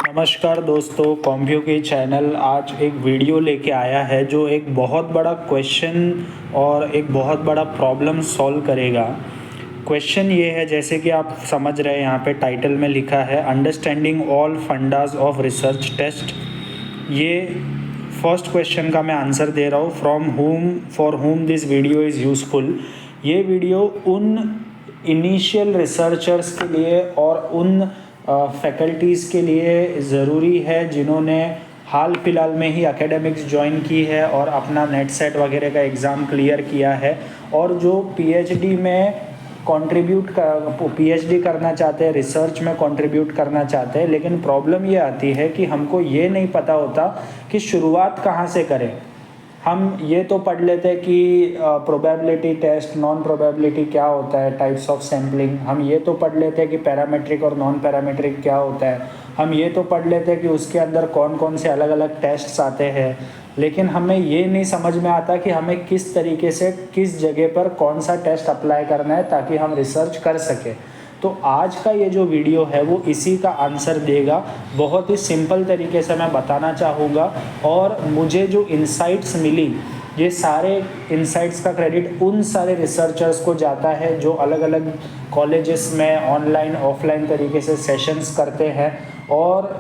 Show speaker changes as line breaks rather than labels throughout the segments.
नमस्कार दोस्तों, कॉम्प्यू की चैनल आज एक वीडियो लेके आया है जो एक बहुत बड़ा क्वेश्चन और एक बहुत बड़ा प्रॉब्लम सॉल्व करेगा। क्वेश्चन ये है, जैसे कि आप समझ रहे हैं यहाँ पे टाइटल में लिखा है understanding all fundas of research test. ये फर्स्ट क्वेश्चन का मैं आंसर दे रहा हूँ, from home for home this video is useful. ये वीडियो उन इनिशियल रिसर्चर्स के लिए और उन फैकल्टीज़ के लिए ज़रूरी है जिन्होंने हाल फिलहाल में ही एकेडमिक्स ज्वाइन की है और अपना नेट सेट वगैरह का एग्ज़ाम क्लियर किया है और जो पीएचडी में पीएचडी करना चाहते हैं, रिसर्च में कंट्रीब्यूट करना चाहते हैं। लेकिन प्रॉब्लम ये आती है कि हमको ये नहीं पता होता कि शुरुआत कहाँ से करें। हम ये तो पढ़ लेते हैं कि प्रोबेबिलिटी टेस्ट, नॉन प्रोबेबिलिटी क्या होता है, टाइप्स ऑफ सैम्पलिंग। हम ये तो पढ़ लेते हैं कि पैरामीट्रिक और नॉन पैरामीट्रिक क्या होता है। हम ये तो पढ़ लेते हैं कि उसके अंदर कौन कौन से अलग अलग टेस्ट्स आते हैं। लेकिन हमें ये नहीं समझ में आता कि हमें किस तरीके से किस जगह पर कौन सा टेस्ट अप्लाई करना है ताकि हम रिसर्च कर सकें। तो आज का ये जो वीडियो है वो इसी का आंसर देगा। बहुत ही सिंपल तरीके से मैं बताना चाहूँगा और मुझे जो इंसाइट्स मिली, ये सारे इंसाइट्स का क्रेडिट उन सारे रिसर्चर्स को जाता है जो अलग अलग कॉलेजेस में ऑनलाइन ऑफलाइन तरीके से सेशंस करते हैं और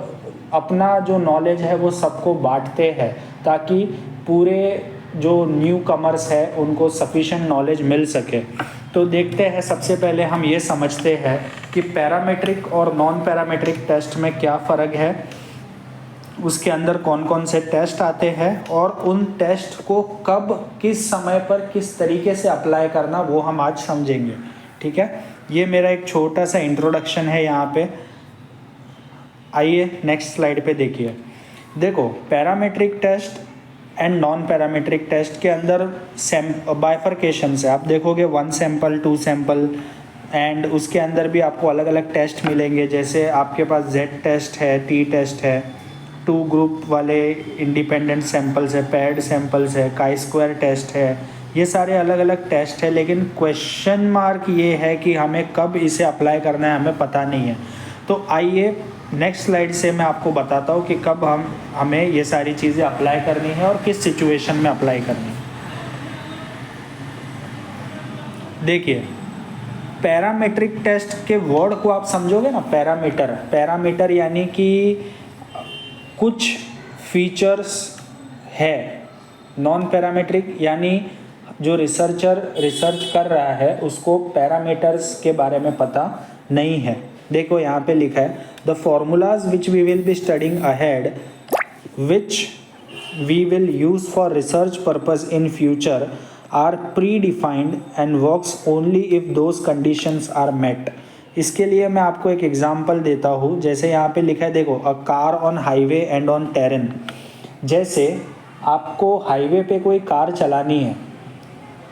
अपना जो नॉलेज है वो सबको बांटते हैं ताकि पूरे जो न्यू कमर्स है उनको सफिशिएंट नॉलेज मिल सके। तो देखते हैं, सबसे पहले हम ये समझते हैं कि पैरामीट्रिक और नॉन पैरामीट्रिक टेस्ट में क्या फ़र्क है, उसके अंदर कौन कौन से टेस्ट आते हैं और उन टेस्ट को कब किस समय पर किस तरीके से अप्लाई करना वो हम आज समझेंगे। ठीक है, ये मेरा एक छोटा सा इंट्रोडक्शन है यहाँ पे। आइए नेक्स्ट स्लाइड पे देखिए। देखो, parametric test and non parametric test के अंदर बाइफर्केशन है। आप देखोगे 1 सैंपल 2 सैंपल एंड उसके अंदर भी आपको अलग अलग टेस्ट मिलेंगे। जैसे आपके पास जेड टेस्ट है, टी टेस्ट है, 2 ग्रुप वाले इंडिपेंडेंट सैंपल्स है, पेयर्ड सैंपल्स है, काई स्क्वायर टेस्ट है। ये सारे अलग अलग टेस्ट है, लेकिन क्वेश्चन मार्क ये है कि हमें कब इसे अप्लाई करना है हमें पता नहीं है। तो आइए नेक्स्ट स्लाइड से मैं आपको बताता हूँ कि कब हमें ये सारी चीज़ें अप्लाई करनी है और किस सिचुएशन में अप्लाई करनी है। देखिए, पैरामीट्रिक टेस्ट के वर्ड को आप समझोगे ना, पैरामीटर यानी कि कुछ फीचर्स है। नॉन पैरामीट्रिक यानी जो रिसर्चर रिसर्च कर रहा है उसको पैरामीटर्स के बारे में पता नहीं है। देखो यहाँ पे लिखा है the formulas which we will be studying ahead which we will use for research purpose in future are predefined and works only if those conditions are met. इसके लिए मैं आपको एक एग्जांपल देता हूँ। जैसे यहाँ पे लिखा है, देखो, a car on highway and on terrain. जैसे आपको हाईवे पे कोई कार चलानी है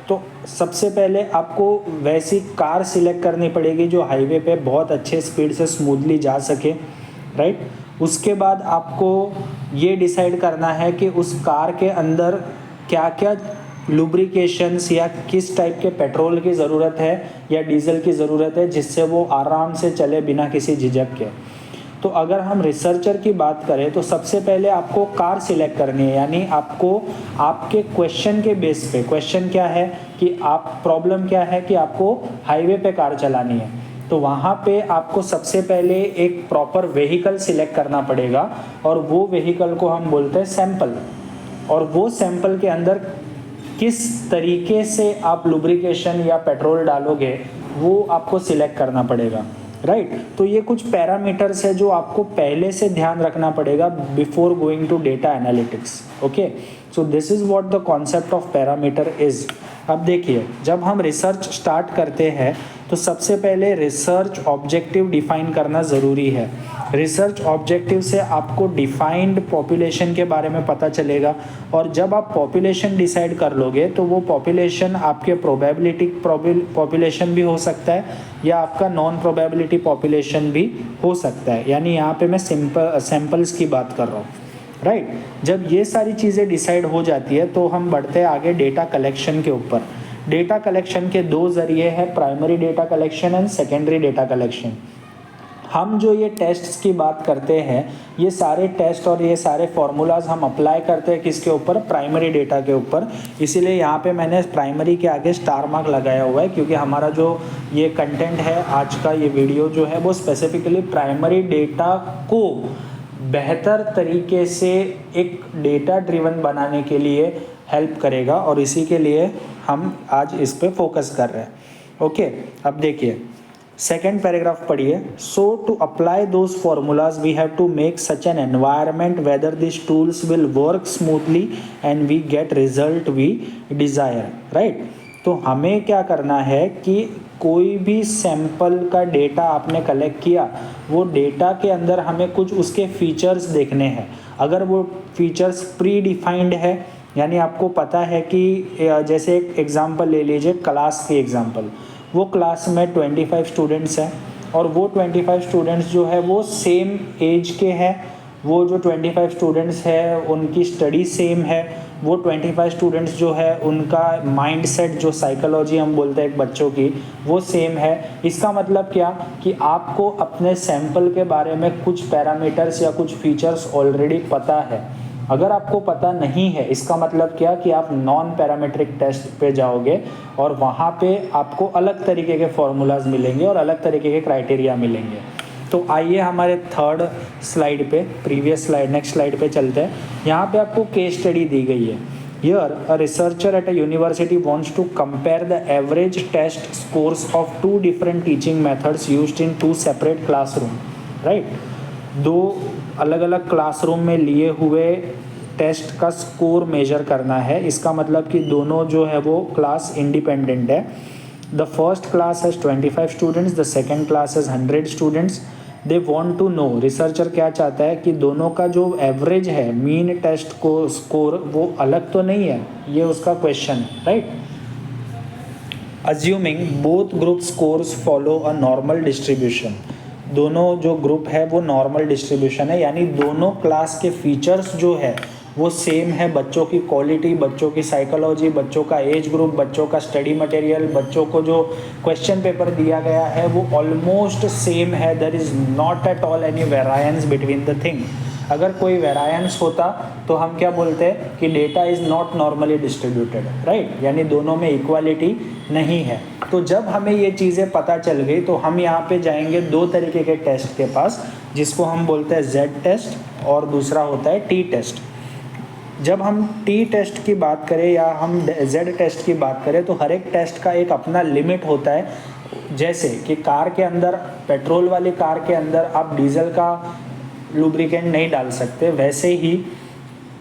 तो सबसे पहले आपको वैसी कार सिलेक्ट करनी पड़ेगी जो हाईवे पे बहुत अच्छे स्पीड से स्मूथली जा सके, राइट। उसके बाद आपको ये डिसाइड करना है कि उस कार के अंदर क्या क्या लुब्रिकेशंस या किस टाइप के पेट्रोल की ज़रूरत है या डीजल की ज़रूरत है जिससे वो आराम से चले बिना किसी झिझक के। तो अगर हम रिसर्चर की बात करें तो सबसे पहले आपको कार सिलेक्ट करनी है, यानी आपको आपके क्वेश्चन के बेस पे, क्वेश्चन क्या है कि प्रॉब्लम क्या है कि आपको हाईवे पे कार चलानी है। तो वहाँ पे आपको सबसे पहले एक प्रॉपर व्हीकल सिलेक्ट करना पड़ेगा और वो व्हीकल को हम बोलते हैं सैंपल। और वो सैंपल के अंदर किस तरीके से आप लुब्रिकेशन या पेट्रोल डालोगे वो आपको सिलेक्ट करना पड़ेगा, राइट। तो ये कुछ पैरामीटर्स है जो आपको पहले से ध्यान रखना पड़ेगा before going to data analytics. Okay, so this is what the concept of parameter is. अब देखिए, जब हम रिसर्च स्टार्ट करते हैं तो सबसे पहले रिसर्च ऑब्जेक्टिव डिफाइन करना ज़रूरी है। रिसर्च ऑब्जेक्टिव से आपको डिफाइंड पॉपुलेशन के बारे में पता चलेगा और जब आप पॉपुलेशन डिसाइड कर लोगे तो वो पॉपुलेशन आपके प्रोबेबिलिटी पॉपुलेशन भी हो सकता है या आपका नॉन प्रोबेबिलिटी पॉपुलेशन भी हो सकता है। यानी यहाँ पे मैं सैंपल्स की बात कर रहा हूँ, राइट। जब ये सारी चीज़ें डिसाइड हो जाती है तो हम बढ़ते हैं आगे डेटा कलेक्शन के ऊपर। डेटा कलेक्शन के 2 जरिए हैं, primary data collection and secondary data collection. हम जो ये टेस्ट्स की बात करते हैं, ये सारे टेस्ट और ये सारे फॉर्मूलाज हम अप्लाई करते हैं किसके ऊपर? प्राइमरी डेटा के ऊपर। इसीलिए यहाँ पे मैंने प्राइमरी के आगे स्टार मार्क लगाया हुआ है, क्योंकि हमारा जो ये कंटेंट है आज का, ये वीडियो जो है वो स्पेसिफिकली प्राइमरी डेटा को बेहतर तरीके से एक डेटा ड्रिवन बनाने के लिए हेल्प करेगा, और इसी के लिए हम आज इस पे फोकस कर रहे हैं। ओके, अब देखिए सेकेंड पैराग्राफ पढ़िए। So to apply those formulas we have to make such an environment whether this tools will work smoothly and we get result we desire, right. तो हमें क्या करना है कि कोई भी सैंपल का डेटा आपने कलेक्ट किया, वो डेटा के अंदर हमें कुछ उसके फीचर्स देखने हैं। अगर वो फीचर्स प्री डिफाइंड है, यानी आपको पता है कि जैसे एक एग्जांपल ले लीजिए, क्लास की एग्जांपल, वो क्लास में 25 स्टूडेंट्स हैं और वो 25 स्टूडेंट्स जो है वो सेम एज के हैं, वो जो 25 स्टूडेंट्स है उनकी स्टडी सेम है, वो 25 स्टूडेंट्स जो है उनका माइंडसेट, जो साइकोलॉजी हम बोलते हैं एक बच्चों की, वो सेम है। इसका मतलब क्या कि आपको अपने सैंपल के बारे में कुछ पैरामीटर्स या कुछ फीचर्स ऑलरेडी पता है। अगर आपको पता नहीं है, इसका मतलब क्या कि आप नॉन पैरामीट्रिक टेस्ट पे जाओगे और वहाँ पे आपको अलग तरीके के फॉर्मूलाज मिलेंगे और अलग तरीके के क्राइटेरिया मिलेंगे। तो आइए हमारे थर्ड स्लाइड पे, प्रीवियस स्लाइड, नेक्स्ट स्लाइड पे चलते हैं। यहाँ पे आपको केस स्टडी दी गई है। Here, a researcher at a university wants to compare the average test scores of two different teaching methods used in two separate classroom, right? दो अलग अलग क्लासरूम में लिए हुए टेस्ट का स्कोर मेजर करना है। इसका मतलब कि दोनों जो है वो क्लास इंडिपेंडेंट है। The first class has 25 students, the second class has 100 students. They want to know, researcher क्या चाहता है कि दोनों का जो एवरेज है, मीन टेस्ट को स्कोर, वो अलग तो नहीं है, ये उसका क्वेश्चन है, right. Assuming both group scores follow a normal distribution, दोनों जो ग्रुप है वो नॉर्मल डिस्ट्रीब्यूशन है, यानी दोनों क्लास के फीचर्स जो है वो सेम है। बच्चों की क्वालिटी, बच्चों की साइकोलॉजी, बच्चों का एज ग्रुप, बच्चों का स्टडी मटेरियल, बच्चों को जो क्वेश्चन पेपर दिया गया है वो ऑलमोस्ट सेम है। There is not at all any variance between the thing. अगर कोई वेरायंस होता तो हम क्या बोलते हैं कि data is not normally distributed, right, यानी दोनों में इक्वालिटी नहीं है। तो जब हमें ये चीज़ें पता चल गई तो हम यहाँ पे जाएंगे दो तरीके के टेस्ट के पास, जिसको हम बोलते हैं जेड टेस्ट और दूसरा होता है टी टेस्ट। जब हम टी टेस्ट की बात करें या हम जेड टेस्ट की बात करें तो हर एक टेस्ट का एक अपना लिमिट होता है। जैसे कि कार के अंदर, पेट्रोल वाली कार के अंदर आप डीजल का लुब्रिकेंट नहीं डाल सकते, वैसे ही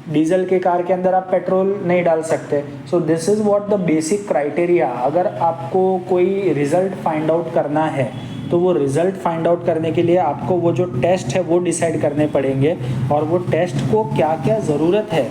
डीजल के कार के अंदर आप पेट्रोल नहीं डाल सकते। सो this is what the basic criteria. अगर आपको कोई रिज़ल्ट फाइंड आउट करना है तो वो रिज़ल्ट फाइंड आउट करने के लिए आपको वो जो टेस्ट है वो डिसाइड करने पड़ेंगे, और वो टेस्ट को क्या क्या ज़रूरत है,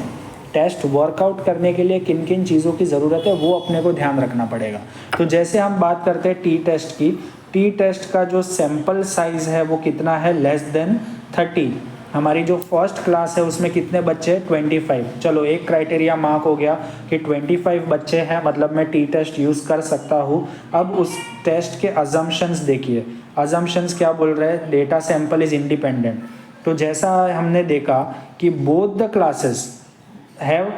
टेस्ट वर्कआउट करने के लिए किन किन चीज़ों की ज़रूरत है, वो अपने को ध्यान रखना पड़ेगा। तो जैसे हम बात करते हैं टी टेस्ट की, टी टेस्ट का जो सैंपल साइज़ है वो कितना है? Less than 30। हमारी जो फर्स्ट क्लास है उसमें कितने बच्चे हैं? 25। चलो एक क्राइटेरिया मार्क हो गया कि 25 बच्चे हैं, मतलब मैं टी टेस्ट यूज़ कर सकता हूँ। अब उस टेस्ट के अजम्पशंस देखिए, अजम्पशंस क्या बोल रहे हैं? Data sample is independent. तो जैसा हमने देखा कि both the classes have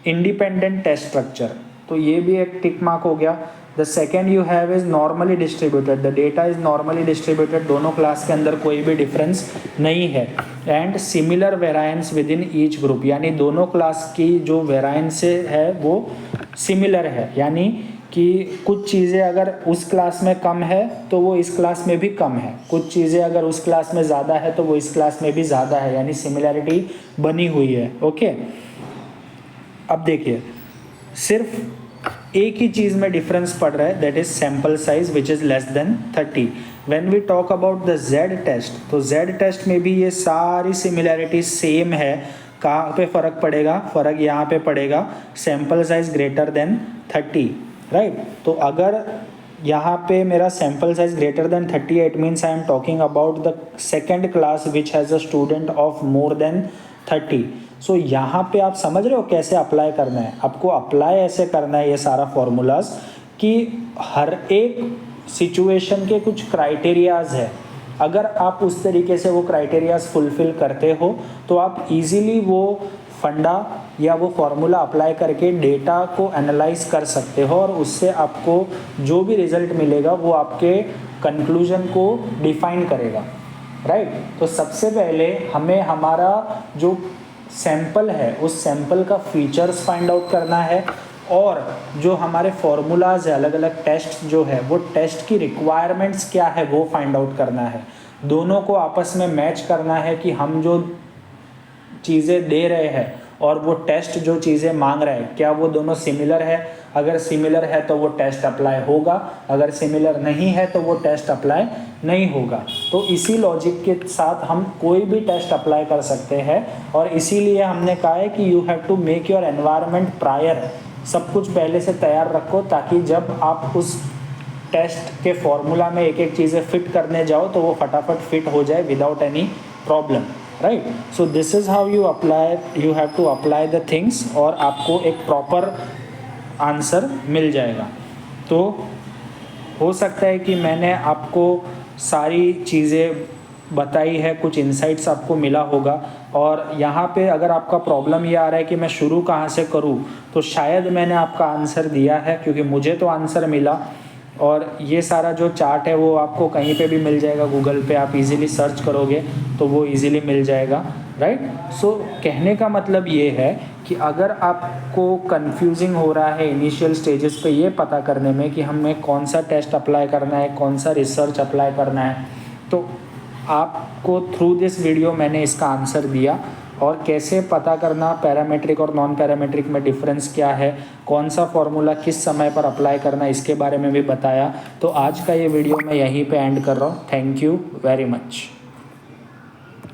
independent test structure, तो ये भी एक टिक मार्क हो गया। The second you have is normally distributed, the data is normally distributed, दोनों क्लास के अंदर कोई भी डिफरेंस नहीं है। And similar variance within each group, यानी दोनों क्लास की जो वेरायंस है वो सिमिलर है, यानी कि कुछ चीज़ें अगर उस क्लास में कम है तो वो इस क्लास में भी कम है, कुछ चीज़ें अगर उस क्लास में ज़्यादा है तो वो इस क्लास में भी ज़्यादा है, यानी सिमिलैरिटी बनी हुई है। ओके, अब देखिए सिर्फ एक ही चीज़ में डिफरेंस पड़ रहा है, that is sample size which is less than 30। When we talk about the Z test, तो जेड टेस्ट में भी ये सारी सिमिलैरिटी सेम है। कहाँ पे फ़र्क पड़ेगा? फ़र्क यहाँ पे पड़ेगा, sample size greater than 30, right. तो अगर यहाँ पे मेरा sample size greater than 30, it means I am talking about the second class which has a student of more than 30। सो यहाँ पे आप समझ रहे हो कैसे अप्लाई करना है? आपको अप्लाई ऐसे करना है ये सारा फॉर्मूलाज कि हर एक सिचुएशन के कुछ क्राइटेरियाज है, अगर आप उस तरीके से वो क्राइटेरियाज फुलफिल करते हो तो आप इजीली वो फंडा या वो फॉर्मूला अप्लाई करके डेटा को एनालाइज कर सकते हो और उससे आपको जो भी रिजल्ट मिलेगा वो आपके कंक्लूजन को डिफाइन करेगा, राइट। तो सबसे पहले हमें हमारा जो सैंपल है उस सैंपल का फीचर्स फाइंड आउट करना है और जो हमारे फॉर्मूलाज है, अलग अलग टेस्ट जो है वो टेस्ट की रिक्वायरमेंट्स क्या है वो फाइंड आउट करना है। दोनों को आपस में मैच करना है कि हम जो चीज़ें दे रहे हैं और वो टेस्ट जो चीज़ें मांग रहे हैं क्या वो दोनों सिमिलर है। अगर सिमिलर है तो वो टेस्ट अप्लाई होगा, अगर सिमिलर नहीं है तो वो टेस्ट अप्लाई नहीं होगा। तो इसी लॉजिक के साथ हम कोई भी टेस्ट अप्लाई कर सकते हैं और इसीलिए हमने कहा है कि you have to make your environment prior. सब कुछ पहले से तैयार रखो ताकि जब आप उस टेस्ट के फॉर्मूला में एक एक चीज़ें फिट करने जाओ तो वो फटाफट फिट हो जाए without any problem, right. So this is how you have to apply the things और आपको एक प्रॉपर आंसर मिल जाएगा। तो हो सकता है कि मैंने आपको सारी चीज़ें बताई है, कुछ इंसाइट्स आपको मिला होगा। और यहाँ पे अगर आपका प्रॉब्लम ये आ रहा है कि मैं शुरू कहाँ से करूँ, तो शायद मैंने आपका आंसर दिया है क्योंकि मुझे तो आंसर मिला। और ये सारा जो चार्ट है वो आपको कहीं पे भी मिल जाएगा, गूगल पे आप इजीली सर्च करोगे तो वो इजीली मिल जाएगा, राइट। सो कहने का मतलब ये है कि अगर आपको कंफ्यूजिंग हो रहा है इनिशियल स्टेजेस पे ये पता करने में कि हमें कौन सा टेस्ट अप्लाई करना है, कौन सा रिसर्च अप्लाई करना है, तो आपको थ्रू दिस वीडियो मैंने इसका आंसर दिया। और कैसे पता करना पैरामेट्रिक और नॉन पैरामेट्रिक में डिफरेंस क्या है, कौन सा फॉर्मूला किस समय पर अप्लाई करना, इसके बारे में भी बताया। तो आज का ये वीडियो मैं यहीं पे एंड कर रहा हूँ। Thank you very much.